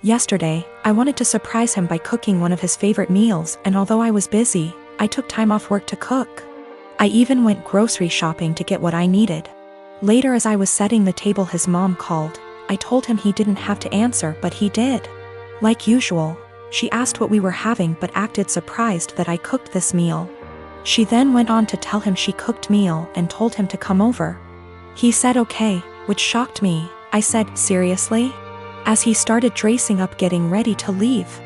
Yesterday, I wanted to surprise him by cooking one of his favorite meals, and although I was busy, I took time off work to cook. I even went grocery shopping to get what I needed. Later, as I was setting the table, his mom called. I told him he didn't have to answer, but he did. Like usual, she asked what we were having but acted surprised that I cooked this meal. She then went on to tell him she cooked meal and told him to come over. He said okay, which shocked me. I said, seriously? As he started dressing up getting ready to leave.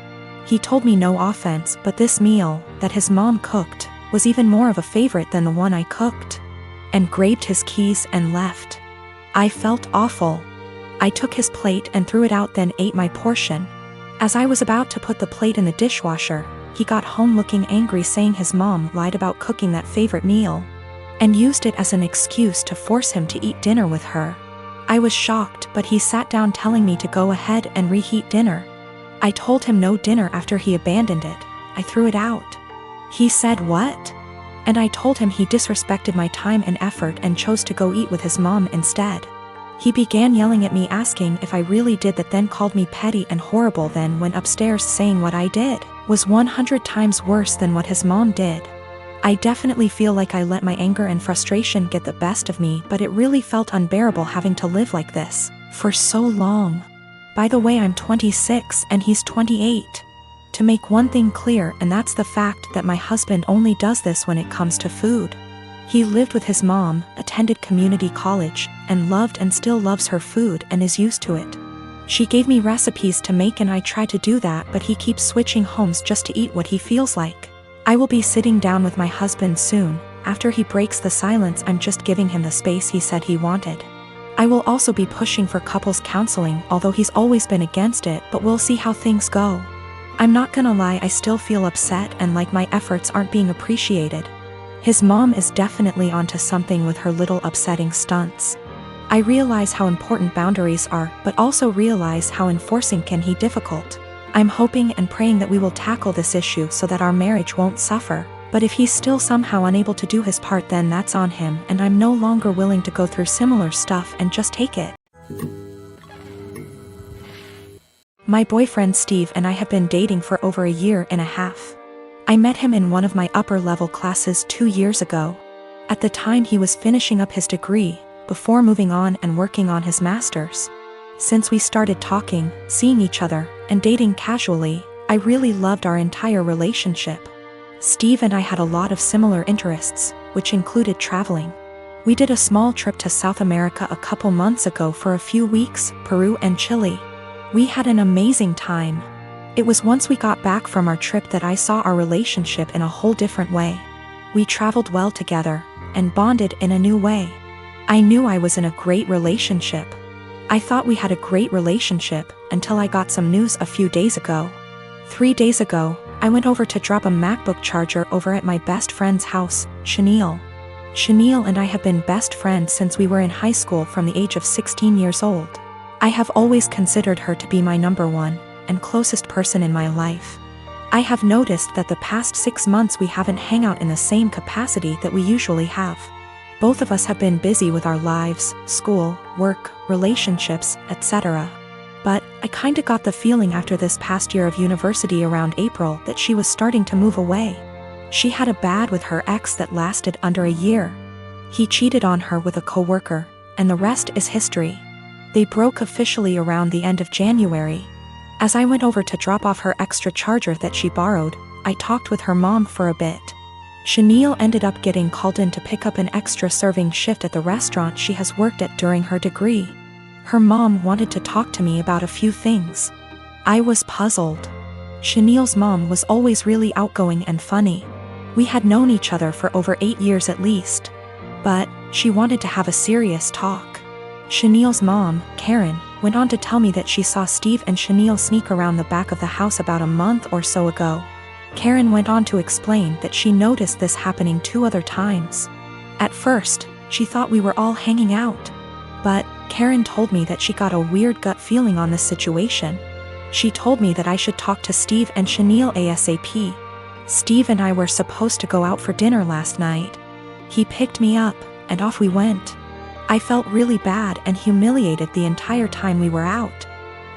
He told me no offense, but this meal, that his mom cooked, was even more of a favorite than the one I cooked. And grabbed his keys and left. I felt awful. I took his plate and threw it out, then ate my portion. As I was about to put the plate in the dishwasher, he got home looking angry, saying his mom lied about cooking that favorite meal and used it as an excuse to force him to eat dinner with her. I was shocked, but he sat down telling me to go ahead and reheat dinner. I told him no dinner after he abandoned it. I threw it out. He said what? And I told him he disrespected my time and effort and chose to go eat with his mom instead. He began yelling at me, asking if I really did that, then called me petty and horrible, then went upstairs saying what I did was 100 times worse than what his mom did. I definitely feel like I let my anger and frustration get the best of me, but it really felt unbearable having to live like this for so long. By the way, I'm 26 and he's 28. To make one thing clear, and that's the fact that my husband only does this when it comes to food. He lived with his mom, attended community college, and loved and still loves her food and is used to it. She gave me recipes to make and I try to do that, but he keeps switching homes just to eat what he feels like. I will be sitting down with my husband soon. After he breaks the silence, I'm just giving him the space he said he wanted. I will also be pushing for couples counseling, although he's always been against it, but we'll see how things go. I'm not gonna lie, I still feel upset and like my efforts aren't being appreciated. His mom is definitely onto something with her little upsetting stunts. I realize how important boundaries are, but also realize how enforcing can be difficult. I'm hoping and praying that we will tackle this issue so that our marriage won't suffer, but if he's still somehow unable to do his part, then that's on him, and I'm no longer willing to go through similar stuff and just take it. My boyfriend Steve and I have been dating for over a year and a half. I met him in one of my upper-level classes 2 years ago. At the time, he was finishing up his degree, before moving on and working on his master's. Since we started talking, seeing each other, and dating casually, I really loved our entire relationship. Steve and I had a lot of similar interests, which included traveling. We did a small trip to South America a couple months ago for a few weeks, Peru and Chile. We had an amazing time. It was once we got back from our trip that I saw our relationship in a whole different way. We traveled well together, and bonded in a new way. I knew I was in a great relationship. I thought we had a great relationship, until I got some news a few days ago. 3 days ago, I went over to drop a MacBook charger over at my best friend's house, Chanel. Chanel and I have been best friends since we were in high school from the age of 16 years old. I have always considered her to be my number one and closest person in my life. I have noticed that the past 6 months we haven't hung out in the same capacity that we usually have. Both of us have been busy with our lives, school, work, relationships, etc. But I kinda got the feeling after this past year of university around April that she was starting to move away. She had a bad with her ex that lasted under a year. He cheated on her with a coworker, and the rest is history. They broke officially around the end of January. As I went over to drop off her extra charger that she borrowed, I talked with her mom for a bit. Chanel ended up getting called in to pick up an extra serving shift at the restaurant she has worked at during her degree. Her mom wanted to talk to me about a few things. I was puzzled. Chanel's mom was always really outgoing and funny. We had known each other for over 8 years at least. But she wanted to have a serious talk. Chanel's mom, Karen, went on to tell me that she saw Steve and Chanel sneak around the back of the house about a month or so ago. Karen went on to explain that she noticed this happening 2 other times. At first, she thought we were all hanging out. But Karen told me that she got a weird gut feeling on this situation. She told me that I should talk to Steve and Chanel ASAP. Steve and I were supposed to go out for dinner last night. He picked me up, and off we went. I felt really bad and humiliated the entire time we were out.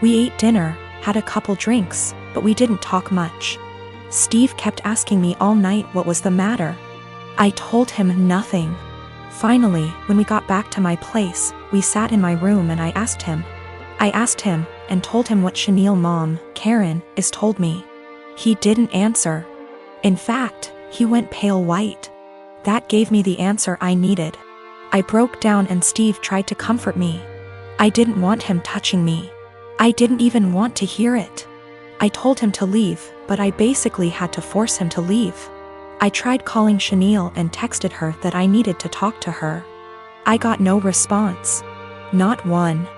We ate dinner, had a couple drinks, but we didn't talk much. Steve kept asking me all night what was the matter. I told him nothing. Finally, when we got back to my place, we sat in my room and I asked him and told him what Chanel's mom, Karen, is told me. He didn't answer. In fact, he went pale white. That gave me the answer I needed. I broke down and Steve tried to comfort me. I didn't want him touching me. I didn't even want to hear it. I told him to leave, but I basically had to force him to leave. I tried calling Chanel and texted her that I needed to talk to her. I got no response. Not one.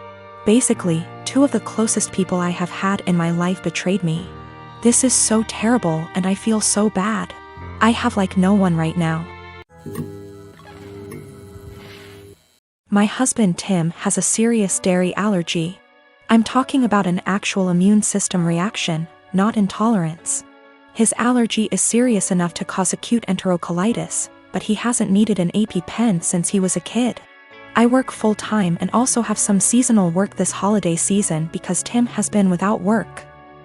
Basically, 2 of the closest people I have had in my life betrayed me. This is so terrible and I feel so bad. I have like no one right now. My husband Tim has a serious dairy allergy. I'm talking about an actual immune system reaction, not intolerance. His allergy is serious enough to cause acute enterocolitis, but he hasn't needed an EpiPen since he was a kid. I work full-time and also have some seasonal work this holiday season because Tim has been without work.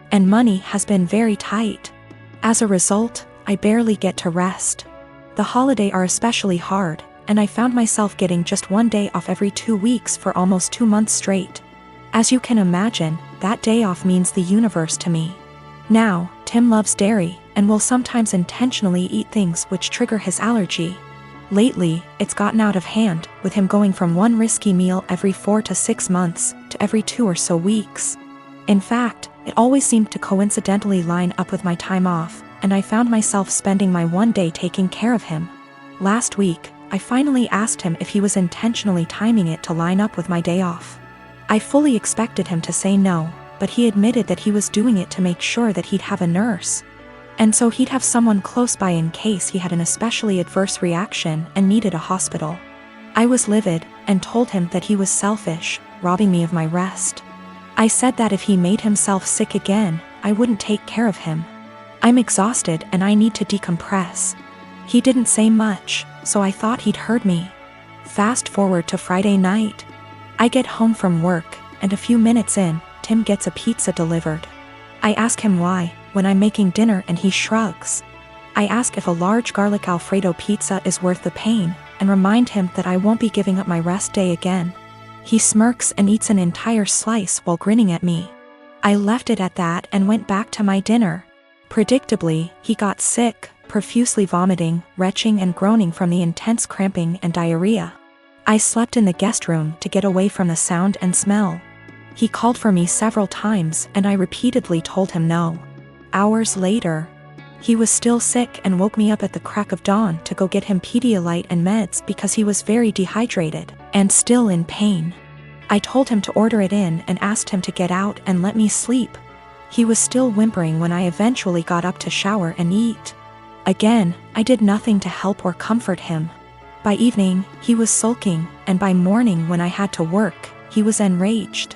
And money has been very tight. As a result, I barely get to rest. The holidays are especially hard, and I found myself getting just 1 day off every 2 weeks for almost 2 months straight. As you can imagine, that day off means the universe to me. Now, Tim loves dairy, and will sometimes intentionally eat things which trigger his allergy. Lately, it's gotten out of hand, with him going from 1 risky meal every 4 to 6 months, to every 2 or so weeks. In fact, it always seemed to coincidentally line up with my time off, and I found myself spending my 1 day taking care of him. Last week, I finally asked him if he was intentionally timing it to line up with my day off. I fully expected him to say no, but he admitted that he was doing it to make sure that he'd have a nurse. And so he'd have someone close by in case he had an especially adverse reaction and needed a hospital. I was livid, and told him that he was selfish, robbing me of my rest. I said that if he made himself sick again, I wouldn't take care of him. I'm exhausted and I need to decompress. He didn't say much, so I thought he'd heard me. Fast forward to Friday night. I get home from work, and a few minutes in, Tim gets a pizza delivered. I ask him why, when I'm making dinner, and he shrugs. I ask if a large garlic Alfredo pizza is worth the pain, and remind him that I won't be giving up my rest day again. He smirks and eats an entire slice while grinning at me. I left it at that and went back to my dinner. Predictably, he got sick, profusely vomiting, retching and groaning from the intense cramping and diarrhea. I slept in the guest room to get away from the sound and smell. He called for me several times and I repeatedly told him no. Hours later, he was still sick and woke me up at the crack of dawn to go get him Pedialyte and meds because he was very dehydrated and still in pain. I told him to order it in and asked him to get out and let me sleep. He was still whimpering when I eventually got up to shower and eat. Again, I did nothing to help or comfort him. By evening, he was sulking, and by morning when I had to work, he was enraged.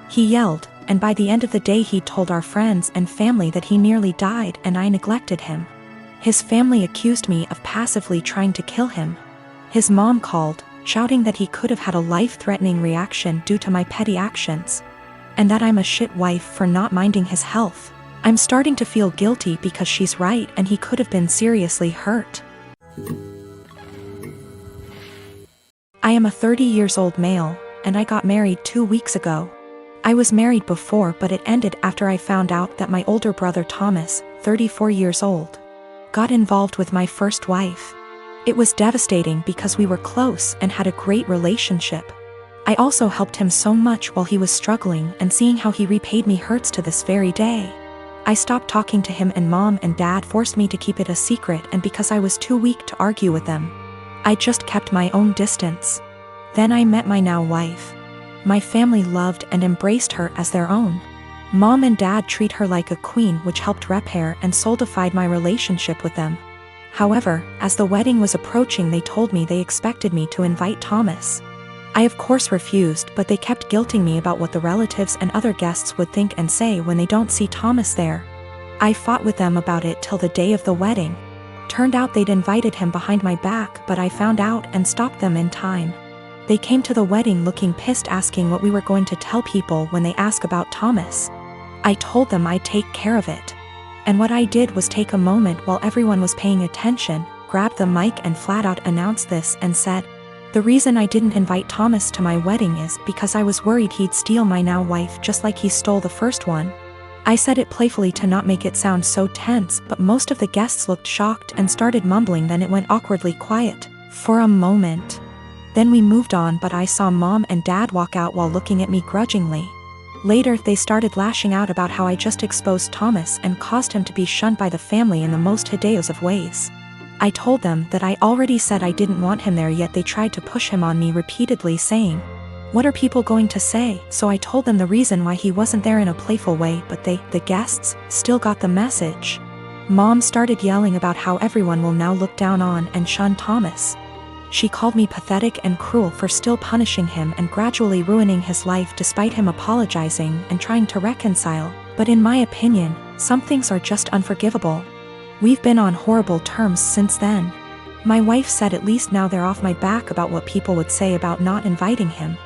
He yelled, and by the end of the day he told our friends and family that he nearly died and I neglected him. His family accused me of passively trying to kill him. His mom called, shouting that he could have had a life-threatening reaction due to my petty actions. And that I'm a shit wife for not minding his health. I'm starting to feel guilty because she's right and he could have been seriously hurt. I am a 30-year-old male, and I got married 2 weeks ago. I was married before, but it ended after I found out that my older brother Thomas, 34 years old, got involved with my first wife. It was devastating because we were close and had a great relationship. I also helped him so much while he was struggling, and seeing how he repaid me hurts to this very day. I stopped talking to him and Mom and Dad forced me to keep it a secret, and because I was too weak to argue with them, I just kept my own distance. Then I met my now wife. My family loved and embraced her as their own. Mom and Dad treat her like a queen, which helped repair and solidified my relationship with them. However, as the wedding was approaching, they told me they expected me to invite Thomas. I of course refused, but they kept guilting me about what the relatives and other guests would think and say when they don't see Thomas there. I fought with them about it till the day of the wedding. Turned out they'd invited him behind my back, but I found out and stopped them in time. They came to the wedding looking pissed, asking what we were going to tell people when they ask about Thomas. I told them I'd take care of it. And what I did was take a moment while everyone was paying attention, grabbed the mic and flat out announced this and said, "The reason I didn't invite Thomas to my wedding is because I was worried he'd steal my now wife just like he stole the first one." I said it playfully to not make it sound so tense, but most of the guests looked shocked and started mumbling. Then it went awkwardly quiet for a moment. Then we moved on, but I saw Mom and Dad walk out while looking at me grudgingly. Later they started lashing out about how I just exposed Thomas and caused him to be shunned by the family in the most hideous of ways. I told them that I already said I didn't want him there, yet they tried to push him on me repeatedly, saying, "What are people going to say?" So I told them the reason why he wasn't there in a playful way, but they, the guests, still got the message. Mom started yelling about how everyone will now look down on and shun Thomas. She called me pathetic and cruel for still punishing him and gradually ruining his life despite him apologizing and trying to reconcile. But in my opinion, some things are just unforgivable. We've been on horrible terms since then. My wife said at least now they're off my back about what people would say about not inviting him.